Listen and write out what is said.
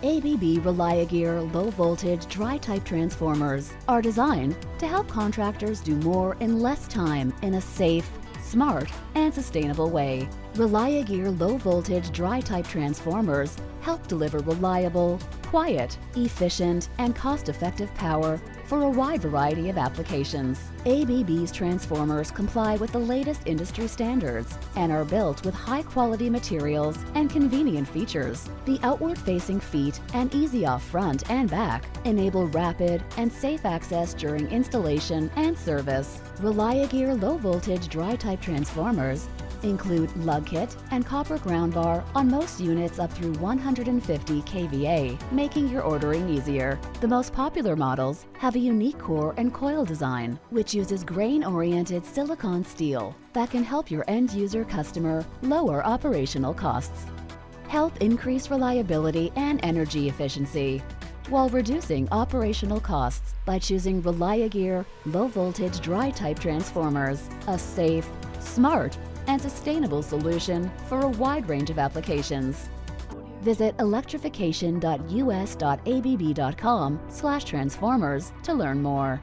ABB ReliaGear low-voltage dry-type transformers are designed to help contractors do more in less time in a safe, smart, and sustainable way. ReliaGear low-voltage dry-type transformers help deliver reliable, quiet, efficient, and cost-effective power for a wide variety of applications. ABB's transformers comply with the latest industry standards and are built with high-quality materials and convenient features. The outward-facing feet and easy-off front and back enable rapid and safe access during installation and service. ReliaGear low-voltage dry-type transformers include lug kit and copper ground bar on most units up through 150 kVA, making your ordering easier. The most popular models have a unique core and coil design, which uses grain-oriented silicon steel that can help your end-user customer lower operational costs, help increase reliability and energy efficiency, while reducing operational costs by choosing ReliaGear low-voltage dry-type transformers, a safe, smart, and sustainable solution for a wide range of applications. Visit electrification.us.abb.com/transformers to learn more.